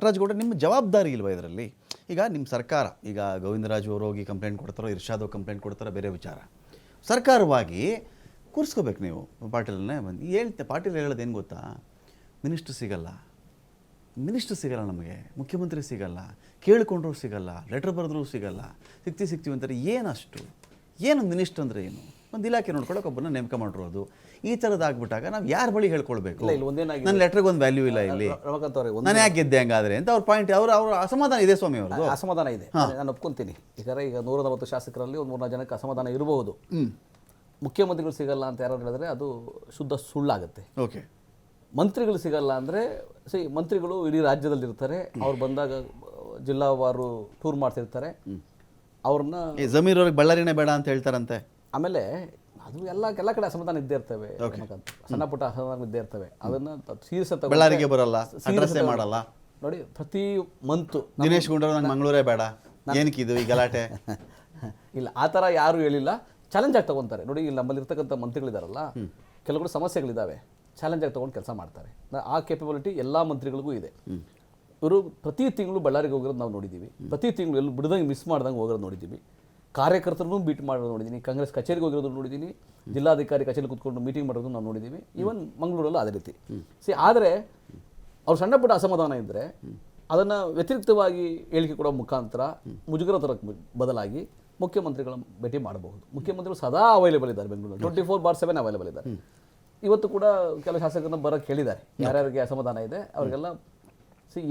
ರಾಜಗೌಡ, ನಿಮ್ಮ ಜವಾಬ್ದಾರಿ ಇಲ್ವಾ ಇದರಲ್ಲಿ? ಈಗ ನಿಮ್ಮ ಸರ್ಕಾರ, ಈಗ ಗೋವಿಂದರಾಜು ಅವರು ಹೋಗಿ ಕಂಪ್ಲೇಂಟ್ ಕೊಡ್ತಾರೋ, ಇರ್ಷಾದ್ ಕಂಪ್ಲೇಂಟ್ ಕೊಡ್ತಾರೋ, ಬೇರೆ ವಿಚಾರ. ಸರ್ಕಾರವಾಗಿ ಕೂರಿಸ್ಕೋಬೇಕು ನೀವು ಪಾಟೀಲನ್ನೇ ಬಂದು. ಪಾಟೀಲ್ ಹೇಳೋದು ಏನು ಗೊತ್ತಾ, ಮಿನಿಸ್ಟ್ರ್ ಸಿಗಲ್ಲ ನಮಗೆ, ಮುಖ್ಯಮಂತ್ರಿ ಸಿಗಲ್ಲ, ಕೇಳಿಕೊಂಡ್ರೂ ಸಿಗಲ್ಲ, ಲೆಟ್ರ್ ಬರೆದ್ರೂ ಸಿಗಲ್ಲ, ಸಿಗ್ತೀವಿ ಅಂತಾರೆ. ಏನು ಮಿನಿಸ್ಟ್ರ್ ಅಂದರೆ ಏನು? ಒಂದು ಇಲಾಖೆ ನೋಡ್ಕೊಳ್ಳೋಕೆ ಒಬ್ಬರನ್ನ ನೇಮಕ ಮಾಡಿರೋದು. ಈ ಥರದ್ದಾಗ್ಬಿಟ್ಟಾಗ ನಾವು ಯಾರ ಬಳಿ ಹೇಳ್ಕೊಳ್ಬೇಕು? ನನ್ನ ಲೆಟ್ರಿಗೆ ಒಂದು ವ್ಯಾಲ್ಯೂ ಇಲ್ಲ ಇಲ್ಲಿ, ನಾನು ಯಾಕೆ ಗೆದ್ದೆ ಹಂಗಾದ್ರೆ ಅಂತ ಅವ್ರ ಪಾಯಿಂಟ್. ಅವ್ರ ಅಸಮಾಧಾನ ಇದೆ ಸ್ವಾಮಿ, ಅವ್ರದ್ದು ಅಸಮಾಧಾನ ಇದೆ, ನಾನು ಒಪ್ಕೊಂತೀನಿ. ಈಗ 140 ಶಾಸಕರಲ್ಲಿ ಒಂದು 3-4 ಜನಕ್ಕೆ ಅಸಮಾಧಾನ ಇರಬಹುದು. ಮುಖ್ಯಮಂತ್ರಿಗಳು ಸಿಗಲ್ಲ ಅಂತ ಯಾರು ಹೇಳಿದ್ರೆ ಅದು ಶುದ್ಧ ಸುಳ್ಳಾಗುತ್ತೆ. ಓಕೆ, ಮಂತ್ರಿಗಳು ಸಿಗಲ್ಲ ಅಂದರೆ ಮಂತ್ರಿಗಳು ಇಡೀ ರಾಜ್ಯದಲ್ಲಿ ಇರ್ತಾರೆ. ಅವ್ರು ಬಂದಾಗ ಜಿಲ್ಲಾವಾರು ಟೂರ್ ಮಾಡ್ತಿರ್ತಾರೆ. ಅವ್ರನ್ನ ಜಮೀರ್ ಅವ್ರಿಗೆ ಬಳ್ಳಾರಿನೇ ಬೇಡ ಅಂತ ಹೇಳ್ತಾರಂತೆ. ಆಮೇಲೆ ಅದು ಎಲ್ಲ ಕಡೆ ಅಸಮಾಧಾನ ಇದ್ದೇ ಇರ್ತವೆ, ಸಣ್ಣ ಪುಟ್ಟ ಅಸಮಾಧಾನ ಇದ್ದೇ ಇರ್ತವೆ. ಅದನ್ನ ಸೀರಿಯಸ್ ಅಂತ ಬಳ್ಳಾರಿಗೆ ಬರಲ್ಲ, ಅಡ್ರೆಸ್ಸೇ ಮಾಡಲ್ಲ. ನೋಡಿ, ಪ್ರತಿ ಮಂತು ದಿನೇಶ್ ಗುಂಡೂರಾವ್ ನಂಗೆ ಮಂಗಳೂರೇ ಬೇಡ, ಏನಕ್ಕಿದು ಈ ಗಲಾಟೆ? ಇಲ್ಲ, ಆ ಥರ ಯಾರು ಹೇಳಿಲ್ಲ. ಚಾಲೆಂಜ್ ಆಗಿ ತಗೊತಾರೆ. ನೋಡಿ, ಇಲ್ಲಿ ನಮ್ಮಲ್ಲಿ ಇರ್ತಕ್ಕಂಥ ಮಂತ್ರಿಗಳಿದಾರಲ್ಲ, ಕೆಲವರು ಸಮಸ್ಯೆಗಳಿದ್ದಾವೆ, ಚಾಲೆಂಜ್ ಆಗಿ ತೊಗೊಂಡು ಕೆಲಸ ಮಾಡ್ತಾರೆ. ಆ ಕೇಪಬಿಲಿಟಿ ಎಲ್ಲ ಮಂತ್ರಿಗಳಿಗೂ ಇದೆ. ಇವರು ಪ್ರತಿ ತಿಂಗಳು ಬಳ್ಳಾರಿಗೆ ಹೋಗಿರೋದು ನಾವು ನೋಡಿದ್ದೀವಿ. ಪ್ರತಿ ತಿಂಗಳು ಎಲ್ಲೂ ಬಿಡ್ದಂಗೆ ಮಿಸ್ ಮಾಡ್ದಂಗೆ ಹೋಗೋದು ನೋಡಿದ್ದೀವಿ. ಕಾರ್ಯಕರ್ತರನ್ನು ಮೀಟ್ ಮಾಡೋದು ನೋಡಿದ್ದೀನಿ, ಕಾಂಗ್ರೆಸ್ ಕಚೇರಿಗೆ ಹೋಗಿರೋದು ನೋಡಿದ್ದೀನಿ, ಜಿಲ್ಲಾಧಿಕಾರಿ ಕಚೇರಿ ಕೂತ್ಕೊಂಡು ಮೀಟಿಂಗ್ ಮಾಡೋದು ನಾವು ನೋಡಿದ್ದೀವಿ. ಈವನ್ ಮಂಗಳೂರಲ್ಲೂ ಅದೇ ರೀತಿ. ಆದರೆ ಅವ್ರು ಸಣ್ಣ ಪುಟ್ಟ ಅಸಮಾಧಾನ ಇದ್ದರೆ ಅದನ್ನು ವ್ಯತಿರಿಕ್ತವಾಗಿ ಹೇಳಿಕೆ ಕೊಡೋ ಮುಖಾಂತರ ಮುಜುಗರ ತರಕ್ಕೆ ಬದಲಾಗಿ ಮುಖ್ಯಮಂತ್ರಿಗಳ ಭೇಟಿ ಮಾಡಬಹುದು. ಮುಖ್ಯಮಂತ್ರಿಗಳು ಸದಾ ಅವೈಲೇಬಲ್ ಇದ್ದಾರೆ ಬೆಂಗಳೂರಲ್ಲಿ, 24/7 ಅವೈಲೇಬಲ್ ಇದ್ದಾರೆ. ಇವತ್ತು ಕೂಡ ಕೆಲವು ಶಾಸಕರನ್ನ ಬರೋಕ್ಕೆ ಹೇಳಿದ್ದಾರೆ, ಯಾರ್ಯಾರಿಗೆ ಅಸಮಾಧಾನ ಇದೆ ಅವರಿಗೆಲ್ಲ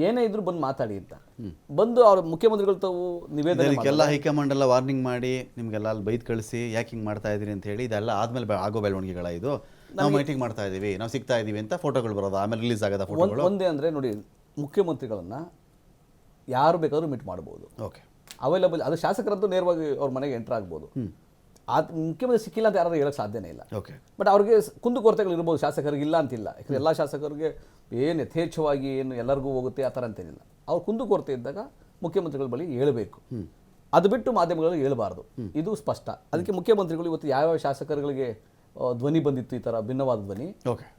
ಏನೇ ಇದ್ರು ಬಂದು ಮಾತಾಡಿ ಅಂತ. ಬಂದು ಅವ್ರ ಮುಖ್ಯಮಂತ್ರಿಗಳು ತಾವು ನಿವೇದನೆ ಎಲ್ಲ ಹೈಕಮಾಂಡ್ ಎಲ್ಲ ವಾರ್ನಿಂಗ್ ಮಾಡಿ ನಿಮಗೆಲ್ಲ ಅಲ್ಲಿ ಬೈದ್ ಕಳಿಸಿ ಯಾಕೆ ಹಿಂಗೆ ಮಾಡ್ತಾ ಇದ್ದೀರಿ ಅಂತ ಹೇಳಿ, ಇದೆಲ್ಲ ಆದ್ಮೇಲೆ ಆಗೋ ಬೆಳವಣಿಗೆಗಳ ಇದು. ನಾವು ಮೀಟಿಂಗ್ ಮಾಡ್ತಾ ಇದ್ದೀವಿ, ನಾವು ಸಿಗ್ತಾ ಇದ್ದೀವಿ ಅಂತ ಫೋಟೋಗಳು ಬರೋದು, ಆಮೇಲೆ ರಿಲೀಸ್ ಆಗೋದ ಫೋಟೋಗಳು. ಒಂದೇ ಅಂದರೆ ನೋಡಿ, ಮುಖ್ಯಮಂತ್ರಿಗಳನ್ನ ಯಾರು ಬೇಕಾದ್ರೂ ಮೀಟ್ ಮಾಡ್ಬೋದು. Okay, available. ಅದು ಶಾಸಕರಂತೂ ನೇರವಾಗಿ ಅವ್ರ ಮನೆಗೆ ಎಂಟರ್ ಆಗ್ಬೋದು. ಮುಖ್ಯಮಂತ್ರಿ ಸಿಕ್ಕಿಲ್ಲ ಅಂತ ಯಾರು ಹೇಳೋಕ್ಕೆ ಸಾಧ್ಯನೇ ಇಲ್ಲ. ಓಕೆ, ಬಟ್ ಅವ್ರಿಗೆ ಕುಂದುಕೊರತೆಗಳು ಇರ್ಬೋದು, ಶಾಸಕರಿಗೆ ಇಲ್ಲ ಅಂತಿಲ್ಲ. ಯಾಕಂದರೆ ಎಲ್ಲ ಶಾಸಕರಿಗೆ ಏನು ಯಥೇಚ್ಛವಾಗಿ ಏನು ಎಲ್ಲರಿಗೂ ಹೋಗುತ್ತೆ ಆ ಥರ ಅಂತೇನಿಲ್ಲ. ಅವ್ರು ಕುಂದುಕೊರತೆ ಇದ್ದಾಗ ಮುಖ್ಯಮಂತ್ರಿಗಳ ಬಳಿ ಹೇಳಬೇಕು, ಅದು ಬಿಟ್ಟು ಮಾಧ್ಯಮಗಳಲ್ಲಿ ಹೇಳಬಾರ್ದು. ಇದು ಸ್ಪಷ್ಟ. ಅದಕ್ಕೆ ಮುಖ್ಯಮಂತ್ರಿಗಳು ಇವತ್ತು ಯಾವ್ಯಾವ ಶಾಸಕರುಗಳಿಗೆ ಧ್ವನಿ ಬಂದಿತ್ತು, ಈ ಥರ ಭಿನ್ನವಾದ ಧ್ವನಿ,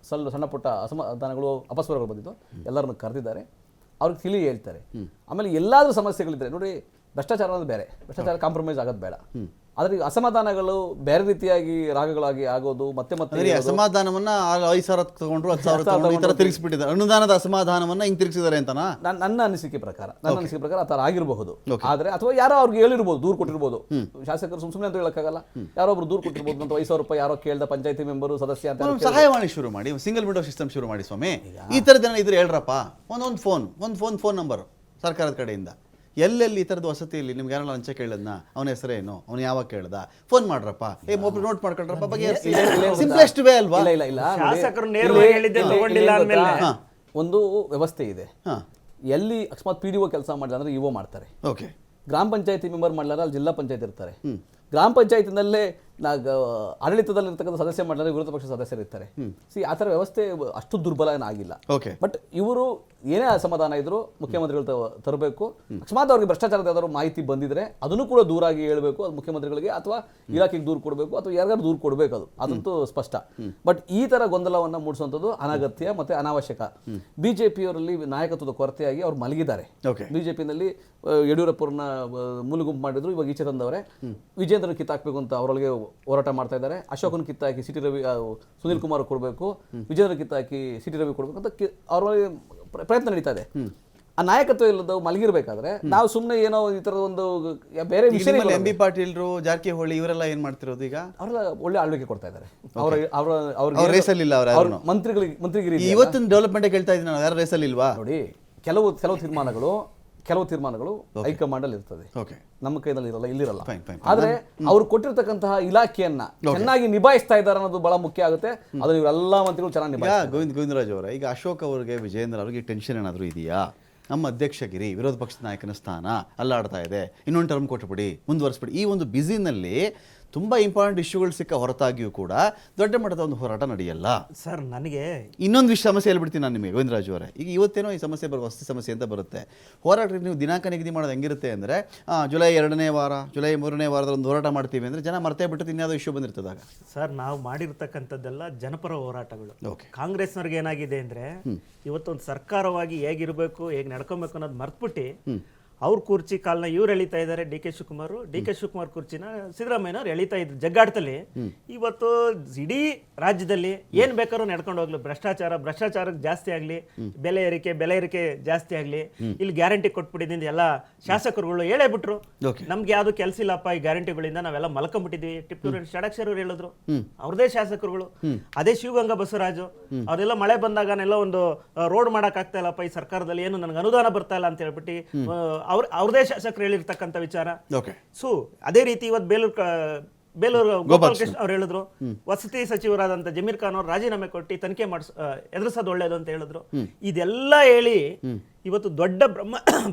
ಸಣ್ಣ ಪುಟ್ಟ ಅಸಮಾಧಾನಗಳು, ಅಪಸ್ವರಗಳು ಬಂದಿತ್ತು, ಎಲ್ಲರನ್ನು ಕರೆದಿದ್ದಾರೆ, ಅವ್ರಿಗೆ ತಿಳಿ ಹೇಳ್ತಾರೆ. ಆಮೇಲೆ ಎಲ್ಲಾದರೂ ಸಮಸ್ಯೆಗಳಿದ್ರೆ ನೋಡಿ, ಭ್ರಷ್ಟಾಚಾರ ಅನ್ನೋದು ಬೇರೆ, ಭ್ರಷ್ಟಾಚಾರ ಕಾಂಪ್ರಮೈಸ್ ಆಗೋದು ಬೇಡ. ಆದರೆ ಅಸಮಾಧಾನಗಳು ಬೇರೆ ರೀತಿಯಾಗಿ ರಾಗಗಳಾಗಿ ಆಗೋದು, ಮತ್ತೆ ಅಸಮಾಧಾನವನ್ನ 5,000 ತಗೊಂಡ್ರು 10,000 ತಿರುಗಿಸ್ಬಿಟ್ಟಿದ್ದಾರೆ. ಅನುದಾನದ ಅಸಮಾಧಾನವನ್ನ ಹಿಂಗೆ ತಿರುಗಿಸಿದ್ದಾರೆ ಅಂತ ನನ್ನ ಅನಿಸಿಕೆ ಪ್ರಕಾರ ಆ ಥರ ಆಗಿರಬಹುದು. ಆದರೆ ಅಥವಾ ಯಾರೋ ಅವ್ರಿಗೆ ಹೇಳಿರ್ಬೋದು, ದೂರು ಕೊಟ್ಟಿರ್ಬೋದು. ಶಾಸಕರು ಸುಮ್ಮನೆ ಅಂತ ಹೇಳಕ್ಕಾಗಲ್ಲ, ಯಾರೋ ಒಬ್ರು ದೂರು ಕೊಟ್ಟಿರ್ಬೋದು ಅಂತ 5,000 ರೂಪಾಯಿ ಯಾರೋ ಕೇಳ್ದ ಪಂಚಾಯತಿ ಮೆಂಬರು ಸದಸ್ಯ ಅಂತ ಸಹಾಯವಾಣಿ ಶುರು ಮಾಡಿ, ಸಿಂಗಲ್ ವಿಂಡೋ ಸಿಸ್ಟಮ್ ಶುರು ಮಾಡಿ ಸ್ವಾಮಿ. ಈ ಥರದ ಜನ ಇದ್ರೆ ಹೇಳ್ರಪ್ಪ, ಒಂದು ಫೋನ್ ನಂಬರ್ ಸರ್ಕಾರದ ಕಡೆಯಿಂದ. ಎಲ್ಲೆಲ್ಲಿ ಈ ಥರದ್ದು ವಸತಿಯಲ್ಲಿ ನಿಮ್ಗೆ ಯಾರಲ್ಲ ಲಂಚ ಕೇಳದ್ನ, ಅವನ ಹೆಸರೇನು, ಅವ್ನು ಯಾವಾಗ ಕೇಳ್ದ, ಫೋನ್ ಮಾಡ್ರಪ್ಪ, ಮೊಬೈಲ್ ನೋಟ್ ಮಾಡ್ಕೊಳ್ರಪ್ಪ, ಬಗ್ಗೆ ಸಿಂಪ್ಲೆಸ್ಟ್ ವೇ ಅಲ್ವಾ? ಒಂದು ವ್ಯವಸ್ಥೆ ಇದೆ. ಎಲ್ಲಿ ಅಕಸ್ಮಾತ್ PDO ಕೆಲಸ ಮಾಡಲ್ಲ ಅಂದ್ರೆ EO ಮಾಡ್ತಾರೆ. ಓಕೆ, ಗ್ರಾಮ ಪಂಚಾಯತಿ ಮೆಂಬರ್ ಮಾಡಲಾರ ಅಲ್ಲಿ ಜಿಲ್ಲಾ ಪಂಚಾಯತ್ ಇರ್ತಾರೆ. ಗ್ರಾಮ ಪಂಚಾಯತಿನಲ್ಲೇ ಆಡಳಿತದಲ್ಲಿ ಇರ್ತಕ್ಕಂಥ ಸದಸ್ಯ ಮಾಡಲಾರ ವಿರೋಧ ಪಕ್ಷ ಸದಸ್ಯರು ಇರ್ತಾರೆ. ಆ ಥರ ವ್ಯವಸ್ಥೆ ಅಷ್ಟು ದುರ್ಬಲ ಏನಾಗಿಲ್ಲ. ಬಟ್ ಇವರು ಏನೇ ಅಸಮಾಧಾನ ಇದ್ರು ಮುಖ್ಯಮಂತ್ರಿಗಳು ತರಬೇಕು. ಅಕಸ್ಮಾತ್ ಅವ್ರಿಗೆ ಭ್ರಷ್ಟಾಚಾರದ ಯಾವ್ದಾದ್ರು ಮಾಹಿತಿ ಬಂದಿದ್ರೆ ಅದನ್ನು ಕೂಡ ದೂರಾಗಿ ಹೇಳ್ಬೇಕು, ಅದು ಮುಖ್ಯಮಂತ್ರಿಗಳಿಗೆ ಅಥವಾ ಇಲಾಖೆಗೆ ದೂರು ಕೊಡಬೇಕು, ಅಥವಾ ಯಾರಿಗಾರು ದೂರು ಕೊಡಬೇಕು, ಅದಂತೂ ಸ್ಪಷ್ಟ. ಬಟ್ ಈ ತರ ಗೊಂದಲವನ್ನ ಮೂಡಿಸುವಂಥದ್ದು ಅನಗತ್ಯ ಮತ್ತೆ ಅನಾವಶ್ಯಕ. ಬಿಜೆಪಿಯವರಲ್ಲಿ ನಾಯಕತ್ವದ ಕೊರತೆಯಾಗಿ ಅವ್ರು ಮಲಗಿದ್ದಾರೆ. ಬಿಜೆಪಿನಲ್ಲಿ ಯಡಿಯೂರಪ್ಪರನ್ನ ಮೂಲಗುಂಪು ಮಾಡಿದ್ರು, ಇವಾಗ ಈಚೆ ತಂದವರೇ ವಿಜೇಂದ್ರನ ಕಿತ್ತಾಕ್ಬೇಕು ಅಂತ ಅವರೊಳಗೆ ಹೋರಾಟ ಮಾಡ್ತಾ ಇದ್ದಾರೆ. ಅಶೋಕನ ಕಿತ್ತಾಕಿ ಸಿಟಿ ರವಿ, ಸುನೀಲ್ ಕುಮಾರ್ ಕೊಡಬೇಕು, ವಿಜೇಂದ್ರ ಕಿತ್ತಾಕಿ ಸಿಟಿ ರವಿ ಕೊಡಬೇಕು ಅಂತ ಅವರೊಳಗೆ ಪ್ರಯತ್ನ ನಡೀತಾ ಇದೆ. ಆ ನಾಯಕತ್ವ ಇಲ್ಲದ ಮಲಗಿರ್ಬೇಕಾದ್ರೆ ನಾವು ಸುಮ್ಮನೆ ಏನೋ ಈ ಥರದ ಒಂದು ಬೇರೆ ವಿಷಯ. MB ಪಾಟೀಲ್ರು, ಜಾರಕಿಹೊಳಿ ಇವರೆಲ್ಲ ಏನ್ ಮಾಡ್ತಿರೋದು? ಈಗ ಅವರೆಲ್ಲ ಒಳ್ಳೆ ಆಳ್ವಿಕೆ ಕೊಡ್ತಾ ಇದ್ದಾರೆ. ಮಂತ್ರಿಗಿರಿ ಇವತ್ತಿನ ಡೆವಲಪ್ಮೆಂಟ್ ಕೇಳ್ತಾ ಇದ್ದೀನಿ ನಾನು, ಯಾರು ರೇಸಲ್ಲಿ ಇಲ್ವಾ? ನೋಡಿ, ಕೆಲವು ತೀರ್ಮಾನಗಳು ಹೈಕಮಾಂಡ್ ಅಲ್ಲಿ ಇರ್ತದೆ, ನಮ್ಮ ಕೈನಲ್ಲಿ ಇರಲ್ಲ, ಇಲ್ಲಿರಲ್ಲ. ಆದ್ರೆ ಅವ್ರು ಕೊಟ್ಟಿರ್ತಕ್ಕಂತಹ ಇಲಾಖೆಯನ್ನ ಚೆನ್ನಾಗಿ ನಿಭಾಯಿಸ್ತಾ ಇದ್ದಾರೆ ಅನ್ನೋದು ಬಹಳ ಮುಖ್ಯ ಆಗುತ್ತೆ. ಅದನ್ನ ಇವರೆಲ್ಲ ಮಂತ್ರಿಗಳು ಚೆನ್ನಾಗಿ ನಿಭಾಯಿಸ್ತಾರೆ. ಗೋವಿಂದರಾಜ್ ಅವರ, ಈಗ ಅಶೋಕ್ ಅವರಿಗೆ, ವಿಜೇಂದ್ರ ಅವರಿಗೆ ಟೆನ್ಷನ್ ಏನಾದರೂ ಇದೆಯಾ? ನಮ್ಮ ಅಧ್ಯಕ್ಷಗಿರಿ, ವಿರೋಧ ಪಕ್ಷದ ನಾಯಕನ ಸ್ಥಾನ ಅಲ್ಲಾಡ್ತಾ ಇದೆ, ಇನ್ನೊಂದು ಟರ್ಮ್ ಕೊಟ್ಟುಬಿಡಿ, ಮುಂದುವರಿಸ್ಬಿಡಿ. ಈ ಒಂದು ಬ್ಯುಸಿನಲ್ಲಿ ತುಂಬ ಇಂಪಾರ್ಟೆಂಟ್ ಇಶ್ಯೂಗಳು ಸಿಕ್ಕ ಹೊರತಾಗಿಯೂ ಕೂಡ ದೊಡ್ಡ ಮಟ್ಟದ ಒಂದು ಹೋರಾಟ ನಡೆಯಲ್ಲ. ಸರ್ ನನಗೆ ಇನ್ನೊಂದು ಸಮಸ್ಯೆ ಹೇಳ್ಬಿಡ್ತೀನಿ ನಾನು ನಿಮಗೆ ಗೋವಿಂದರಾಜು ಅವರೇ. ಈಗ ಇವತ್ತೇನೋ ಈ ಸಮಸ್ಯೆ ವಸ್ತು ಸಮಸ್ಯೆ ಅಂತ ಬರುತ್ತೆ. ಹೋರಾಟಕ್ಕೆ ನೀವು ದಿನಾಂಕ ನಿಗದಿ ಮಾಡೋದು ಹೆಂಗಿರುತ್ತೆ ಅಂದರೆ ಜುಲೈ 2ನೇ ವಾರ, ಜುಲೈ 3ನೇ ವಾರದಲ್ಲಿ ಒಂದು ಹೋರಾಟ ಮಾಡ್ತೀವಿ ಅಂದರೆ ಜನ ಮರ್ತೇ ಬಿಟ್ಟು ಇನ್ಯಾವುದೋ ಇಶ್ಯೂ ಬಂದಿರ್ತದಾಗ. ಸರ್ ನಾವು ಮಾಡಿರ್ತಕ್ಕಂಥದ್ದೆಲ್ಲ ಜನಪರ ಹೋರಾಟಗಳು. ಓಕೆ. ಕಾಂಗ್ರೆಸ್ನವ್ರಿಗೆ ಏನಾಗಿದೆ ಅಂದ್ರೆ ಇವತ್ತೊಂದು ಸರ್ಕಾರವಾಗಿ ಹೇಗಿರಬೇಕು ಹೇಗೆ ನಡ್ಕೊಬೇಕು ಅನ್ನೋದು ಮರ್ತ್ಬಿಟ್ಟು ಅವ್ರ ಕುರ್ಚಿ ಕಾಲನ ಇವ್ರು ಎಳಿತಾ ಇದ್ದಾರೆ. ಡಿ ಕೆ ಶಿವಕುಮಾರ್ ಕುರ್ಚಿನ ಸಿದ್ದರಾಮಯ್ಯನವ್ರು ಎಳಿತಾ ಇದ್ರು ಜಗ್ಗಾಟದಲ್ಲಿ. ಇವತ್ತು ಇಡೀ ರಾಜ್ಯದಲ್ಲಿ ಏನ್ ಬೇಕಾದ್ರೂ ನಡ್ಕೊಂಡು ಹೋಗ್ಲಿ, ಭ್ರಷ್ಟಾಚಾರಕ್ಕೆ ಜಾಸ್ತಿ ಆಗ್ಲಿ, ಬೆಲೆ ಏರಿಕೆ ಜಾಸ್ತಿ ಆಗ್ಲಿ, ಇಲ್ಲಿ ಗ್ಯಾರಂಟಿ ಕೊಟ್ಬಿಟ್ಟಿದಿಂದ ಎಲ್ಲ ಶಾಸಕರುಗಳು ಹೇಳೇ ಬಿಟ್ರು ನಮ್ಗೆ ಯಾವ್ದು ಕೆಲಸ ಇಲ್ಲಪ್ಪ ಈ ಗ್ಯಾರಂಟಿಗಳಿಂದ ನಾವೆಲ್ಲ ಮಲ್ಕೊಂಡ್ಬಿಟ್ಟಿದ್ವಿ. ಟಿಪ್ಪು ಷಡಕ್ಷರ ಹೇಳಿದ್ರು, ಅವ್ರದೇ ಶಾಸಕರುಗಳು. ಅದೇ ಶಿವಗಂಗಾ ಬಸವರಾಜು ಅವ್ರೆಲ್ಲ ಮಳೆ ಬಂದಾಗನೆಲ್ಲ ಒಂದು ರೋಡ್ ಮಾಡಕ್ ಆಗ್ತಾ ಇಲ್ಲಪ್ಪ ಈ ಸರ್ಕಾರದಲ್ಲಿ, ಏನು ನನಗೆ ಅನುದಾನ ಬರ್ತಾ ಇಲ್ಲ ಅಂತ ಹೇಳ್ಬಿಟ್ಟು ಅವ್ರದೇ ಶಾಸಕರು ಹೇಳಿರ್ತಕ್ಕಂಥ ವಿಚಾರ. ಸೊ ಅದೇ ರೀತಿ ಇವತ್ತು ಬೇಲೂರು ಗೋಪಾಲಕೃಷ್ಣ ಅವ್ರು ಹೇಳಿದ್ರು, ವಸತಿ ಸಚಿವರಾದಂತ ಜಮೀರ್ ಖಾನ್ ಅವ್ರು ರಾಜೀನಾಮೆ ಕೊಟ್ಟು ತನಿಖೆ ಎದುರಿಸೋದು ಒಳ್ಳೇದು ಅಂತ ಹೇಳಿದ್ರು. ಇದೆಲ್ಲ ಹೇಳಿ ಇವತ್ತು ದೊಡ್ಡ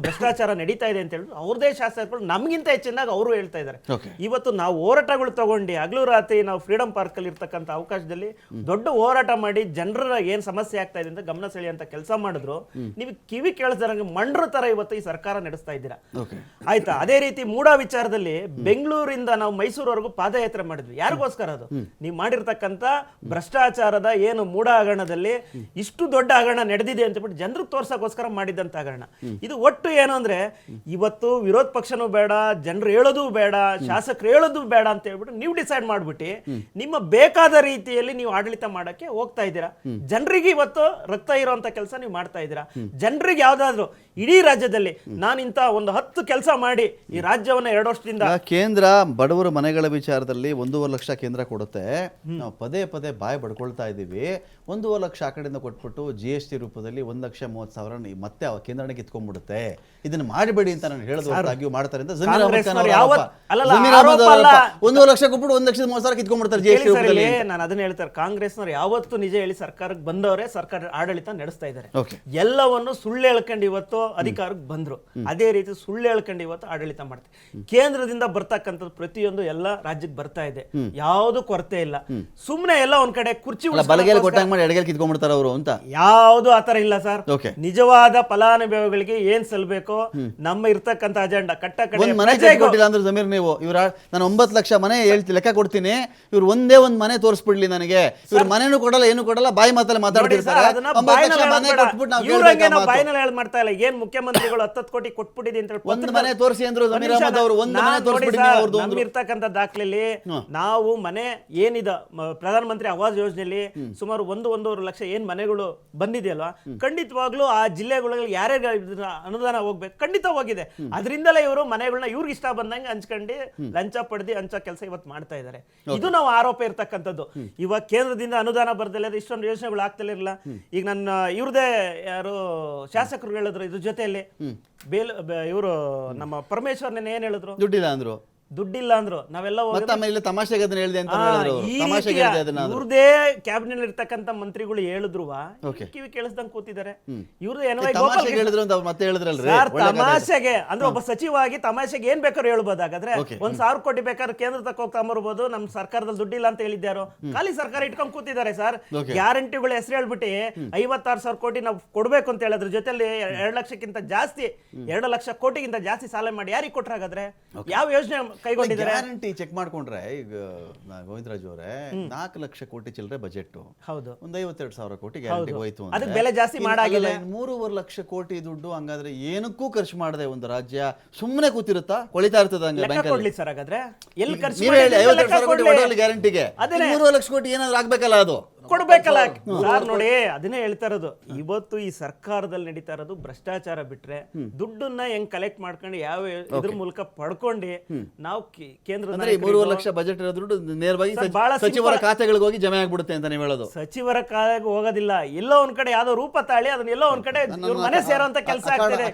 ಭ್ರಷ್ಟಾಚಾರ ನಡೀತಾ ಇದೆ ಅಂತ ಹೇಳಿದ್ರು ಅವ್ರದೇ ಶಾಸಕರು ನಮ್ಗಿಂತ ಹೆಚ್ಚಿನಾಗ ಅವರು ಹೇಳ್ತಾ ಇದ್ದಾರೆ. ಇವತ್ತು ನಾವು ಹೋರಾಟಗಳು ತಗೊಂಡು ಹಗಲು ರಾತ್ರಿ ನಾವು ಫ್ರೀಡಂ ಪಾರ್ಕ್ ಅಲ್ಲಿ ಇರ್ತಕ್ಕಂಥ ಅವಕಾಶದಲ್ಲಿ ದೊಡ್ಡ ಹೋರಾಟ ಮಾಡಿ ಜನರ ಏನ್ ಸಮಸ್ಯೆ ಆಗ್ತಾ ಇದೆ ಅಂತ ಗಮನ ಸೆಳೆಯುವಂತ ಕೆಲಸ ಮಾಡಿದ್ರು. ನೀವು ಕಿವಿ ಕೇಳಿಸ್ದಂಗೆ ಮಂಡ್ರ ತರ ಇವತ್ತು ಈ ಸರ್ಕಾರ ನಡೆಸ್ತಾ ಇದ್ದೀರಾ, ಆಯ್ತಾ? ಅದೇ ರೀತಿ ಮೂಡ ವಿಚಾರದಲ್ಲಿ ಬೆಂಗಳೂರಿಂದ ನಾವು ಮೈಸೂರವರೆಗೂ ಪಾದಯಾತ್ರೆ ಮಾಡಿದ್ವಿ. ಯಾರಿಗೋಸ್ಕರ? ಅದು ನೀವು ಮಾಡಿರ್ತಕ್ಕಂಥ ಭ್ರಷ್ಟಾಚಾರದ ಏನು ಮೂಡ ಹಗರಣದಲ್ಲಿ ಇಷ್ಟು ದೊಡ್ಡ ಹಗರಣ ನಡೆದಿದೆ ಅಂತ ಬಿಟ್ಟು ಜನರಿಗೆ ತೋರ್ಸಕ್ಕೋಸ್ಕರ ಮಾಡಿದ್ದ ಹಗರಣ ಇದು. ಒಟ್ಟು ಏನು ಅಂದ್ರೆ ಇವತ್ತು ವಿರೋಧ ಪಕ್ಷನೂ ಬೇಡ, ಜನರು ಹೇಳೋದು ಬೇಡ, ಶಾಸಕರು ಹೇಳೋದು ಬೇಡ ಅಂತ ಹೇಳ್ಬಿಟ್ಟು ನೀವು ಡಿಸೈಡ್ ಮಾಡ್ಬಿಟ್ಟು ನಿಮ್ಮ ಬೇಕಾದ ರೀತಿಯಲ್ಲಿ ನೀವು ಆಡಳಿತ ಮಾಡಕ್ಕೆ ಹೋಗ್ತಾ ಇದ್ದೀರಾ. ಜನರಿಗೆ ಇವತ್ತು ರಕ್ತ ಇರುವಂತ ಕೆಲಸ ನೀವು ಮಾಡ್ತಾ ಇದ್ದೀರಾ. ಜನರಿಗೆ ಯಾವ್ದಾದ್ರು ಇಡೀ ರಾಜ್ಯದಲ್ಲಿ ನಾನು ಇಂತ ಒಂದು 10 ಕೆಲಸ ಮಾಡಿ ಈ ರಾಜ್ಯವನ್ನ 2 ವರ್ಷದಿಂದ ಕೇಂದ್ರ ಬಡವರ ಮನೆಗಳ ವಿಚಾರದಲ್ಲಿ 1.5 ಲಕ್ಷ ಕೇಂದ್ರ ಕೊಡುತ್ತೆ. ನಾವು ಪದೇ ಪದೇ ಬಾಯಿ ಬಡ್ಕೊಳ್ತಾ ಇದ್ದೀವಿ. 1.5 ಲಕ್ಷ ಆ ಕಡೆಯಿಂದ ಕೊಟ್ಬಿಟ್ಟು GST ರೂಪದಲ್ಲಿ 1,30,000 ಮತ್ತೆ ಕೇಂದ್ರಕ್ಕೆ ಕಿತ್ಕೊಂಡ್ಬಿಡುತ್ತೆ. ಇದನ್ನ ಮಾಡಬೇಡಿ ಅಂತ ನಾನು ಹೇಳಿದ್ರಾಗಿಯೂ ಮಾಡ್ತಾರೆ ಅಂತ 1.5 ಲಕ್ಷ ಕೊಟ್ಬಿಟ್ಟು 1,30,000 ಕಿತ್ಕೊಂಡ್ಬಿಡ್ತಾರೆ GST ರೂಪದಲ್ಲಿ. ನಾನು ಅದನ್ನ ಹೇಳ್ತಾರೆ, ಕಾಂಗ್ರೆಸ್ನವ್ರು ಯಾವತ್ತು ನಿಜ ಹೇಳಿ ಸರ್ಕಾರಕ್ಕೆ ಬಂದವರೇ ಸರ್ಕಾರ ಆಡಳಿತ ನಡೆಸ್ತಾ ಇದ್ದಾರೆ. ಎಲ್ಲವನ್ನು ಸುಳ್ಳು ಹೇಳ್ಕೊಂಡು ಇವತ್ತು ಅಧಿಕಾರಕ್ಕೆ ಬಂದ್ರು, ಅದೇ ರೀತಿ ಸುಳ್ಳು ಹೇಳ್ಕೊಂಡು ಇವತ್ತು ಆಡಳಿತ ಮಾಡ್ತಾರೆ. ಕೇಂದ್ರದಿಂದ ಬರ್ತಕ್ಕಂಥದ್ದು ಪ್ರತಿಯೊಂದು ಎಲ್ಲ ರಾಜ್ಯಕ್ಕೆ ಬರ್ತಾ ಇದೆ, ಯಾವ್ದು ಕೊರತೆ ಇಲ್ಲ. ಸುಮ್ನೆ ಎಲ್ಲ ಒಂದ್ ಕಡೆ ಕುರ್ಚಿ ಬಲಗೈಲಿ ಕೊಟ್ಟಂಗ್ ಮಾಡಿ ಎಡಗೈಲಿ ಕಿತ್ಕೊಂಡ್ಬಿಡ್ತಾರೆ ಅವರು ಅಂತ ಯಾವ್ದು ಆತರ ಇಲ್ಲ ಸರ್. ನಿಜವಾದ ಫಲಾನುಭವಿಗಳಿಗೆ ಏನ್ ಸಲ್ಬೇಕೋ ನಮ್ಮ ಇರ್ತಕ್ಕಂಥ ಅಜೆಂಡಾ ಕಟ್ಟ ಕೊಟ್ಟಿಲ್ಲ ಅಂದ್ರೆ ಜಮೀರ್ ನೀವು ಇವ್ರ ನಾನು 9 ಲಕ್ಷ ಮನೆ ಲೆಕ್ಕ ಕೊಡ್ತೀನಿ, ಇವ್ರು ಒಂದೇ ಒಂದ್ ಮನೆ ತೋರಿಸ್ಬಿಡ್ಲಿ ನನಗೆ, ಇವ್ರ ಮನೆನೂ ಕೊಡಲ್ಲ ಏನು ಕೊಡಲ್ಲ, ಬಾಯಿ ಮಾತಲ್ಲಿ ಮಾತಾಡ್ತಿರ್ತಾರೆ. ಬಾಯಿನಲ್ಲಿ ಹೇಳಿ ಮಾಡ್ತಾ ಇಲ್ಲ. ಏನ್ ಮುಖ್ಯಮಂತ್ರಿಗಳು 10 ಕೋಟಿ ಕೊಟ್ಬಿಟ್ಟಿದೆ ಅಂತ ಒಂದ್ ಮನೆ ತೋರಿಸಿ ಅಂದ್ರು ಜಮೀರ್ ಅಹಮದ್ ಅವರು. ಒಂದ್ ಮನೆ ತೋರಿಸ್ಬಿಡಿ ಇರ್ತಕ್ಕಂಥ ದಾಖಲೆಯಲ್ಲಿ ನಾವು ಮನೆ ಏನಿದ ಪ್ರಧಾನಮಂತ್ರಿ ಆವಾಸ್ ಯೋಜನೆಯಲ್ಲಿ ಸುಮಾರು 1.5 ಲಕ್ಷ ಏನ್ ಮನೆಗಳು ಬಂದಿದೆಯಲ್ವಾ, ಖಂಡಿತವಾಗ್ಲೂ ಆ ಜಿಲ್ಲೆಗಳಲ್ಲಿ ಯಾರ್ಯಾರು ಅನುದಾನ ಹೋಗ್ಬೇಕು ಖಂಡಿತ ಹೋಗಿದೆ. ಅದರಿಂದಲೇ ಇವರು ಮನೆಗಳನ್ನ ಇವ್ರಿಗೆ ಇಷ್ಟ ಬಂದಂಗೆ ಹಂಚ್ಕೊಂಡು ಲಂಚ ಪಡೆದಿ ಹಂಚೋ ಕೆಲಸ ಇವತ್ತು ಮಾಡ್ತಾ ಇದ್ದಾರೆ. ಇದು ನಾವು ಆರೋಪ ಇರ್ತಕ್ಕಂಥದ್ದು. ಇವಾಗ ಕೇಂದ್ರದಿಂದ ಅನುದಾನ ಬರ್ದಲ್ಲ, ಇಷ್ಟೊಂದು ಯೋಜನೆಗಳು ಆಗ್ತಿಲ್ಲ. ಈಗ ನನ್ನ ಇವ್ರದೇ ಯಾರು ಶಾಸಕರು ಹೇಳಿದ್ರು ಇದ್ರ ಜೊತೆಯಲ್ಲಿ ಇವರು ನಮ್ಮ ಪರಮೇಶ್ವರ್ನ ಏನ್ ಹೇಳಿದ್ರು, ದುಡ್ಡಿಲ್ಲ ಅಂದ್ರು. ನಾವೆಲ್ಲ ಇವ್ರದೇ ಕ್ಯಾಬಿನೆಟ್ ಇರ್ತಕ್ಕಂಥ ಮಂತ್ರಿಗಳು ಹೇಳಿದ್ರು, ಕಿವಿ ಕೇಳಿಸ್ದಂಗ್ ಕೂತಿದ್ದಾರೆ. ತಮಾಷೆಗೆ ಅಂದ್ರೆ ಒಬ್ಬ ಸಚಿವಾಗಿ ತಮಾಷೆಗೆ ಏನ್ ಬೇಕಾದ್ರು ಹೇಳ್ಬೋದು. ಹಾಗಾದ್ರೆ 1,000 ಕೋಟಿ ಬೇಕಾದ್ರೆ ಕೇಂದ್ರ ತಕ್ಕ ಹೋಗ್ತಾ ಬರ್ಬೋದು, ನಮ್ ಸರ್ಕಾರದಲ್ಲಿ ದುಡ್ಡಿಲ್ಲ ಅಂತ ಹೇಳಿದ್ಯಾರು? ಖಾಲಿ ಸರ್ಕಾರ ಇಟ್ಕೊಂಡ್ ಕೂತಿದ್ದಾರೆ ಸರ್. ಗ್ಯಾರಂಟಿಗಳು ಹೆಸರು ಹೇಳ್ಬಿಟ್ಟು 56,000 ಕೋಟಿ ನಾವು ಕೊಡ್ಬೇಕು ಅಂತ ಹೇಳಿದ್ರ ಜೊತೆಲಿ 2 ಲಕ್ಷಕ್ಕಿಂತ ಜಾಸ್ತಿ 2 ಲಕ್ಷ ಕೋಟಿಗಿಂತ ಜಾಸ್ತಿ ಸಾಲ ಮಾಡಿ ಯಾರಿಗೆ ಕೊಟ್ರಾಗಾದ್ರೆ? ಯಾವ ಯೋಜನೆ ಕೈಗೊಂಡಿದ್ದಾರೆ? ಗ್ಯಾರಂಟಿ ಚೆಕ್ ಮಾಡ್ಕೊಂಡ್ರೆ ಈಗ ಗೋವಿಂದರಾಜು ಅವರೇ 4 ಲಕ್ಷ ಕೋಟಿ ಚಿಲ್ಲರೆ ಬಜೆಟ್, ಹೌದು, ಒಂದು 52,000 ಕೋಟಿ ಗ್ಯಾರಂಟಿ ಹೋಯ್ತು. ಅದಕ್ಕೆ ಬೆಲೆ ಜಾಸ್ತಿ ಮಾಡಾಗಿಲ್ಲ. 3.5 ಲಕ್ಷ ಕೋಟಿ ದುಡ್ಡು ಹಂಗಾದ್ರೆ ಏನಕ್ಕೂ ಖರ್ಚು ಮಾಡದೆ ಒಂದು ರಾಜ್ಯ ಸುಮ್ಮನೆ ಕೂತಿರುತ್ತಾ? ಕೊಳಿತಾ ಇರ್ತದ ಸರ್? ಹಾಗಾದ್ರೆ ಎಲ್ಲಿ ಖರ್ಚು ಗ್ಯಾರಂಟಿಗೆ 3 ಲಕ್ಷ ಕೋಟಿ ಏನಾದ್ರು ಆಗ್ಬೇಕಲ್ಲ, ಅದು ಕೊಡ್ಬೇಕಲ್ಲ ಸರ್. ನೋಡಿ ಅದನ್ನೇ ಹೇಳ್ತಾ ಇರೋದು. ಇವತ್ತು ಈ ಸರ್ಕಾರದಲ್ಲಿ ನಡೀತಾ ಇರೋದು ಭ್ರಷ್ಟಾಚಾರ ಬಿಟ್ರೆ ದುಡ್ಡನ್ನ ಹೆಂಗ್ ಕಲೆಕ್ಟ್ ಮಾಡ್ಕೊಂಡು ಯಾವ ಇದ್ರ ಮೂಲಕ ಪಡ್ಕೊಂಡು ನಾವು ಕೇಂದ್ರದಲ್ಲಿ 3 ಲಕ್ಷ ಬಜೆಟ್ ಇರೋ ದುಡ್ಡು ನೇರವಾಗಿ ಸಚಿವರ ಖಾತೆಗಳಿಗೆ ಹೋಗಿ ಜಮೆ ಆಗ್ಬಿಡುತ್ತೆ ಅಂತ ನೀವು ಹೇಳೋದು? ಸಚಿವರ ಖಾತೆಗೆ ಹೋಗೋದಿಲ್ಲ, ಎಲ್ಲೋ ಒಂದ್ ಕಡೆ ಯಾವ್ದೋ ರೂಪ ತಾಳಿ ಅದನ್ನ ಎಲ್ಲೋ ಒಂದ್ ಕಡೆ ಮನೆ ಸೇರೋಂತ ಕೆಲಸ ಆಗ್ತಿದೆ.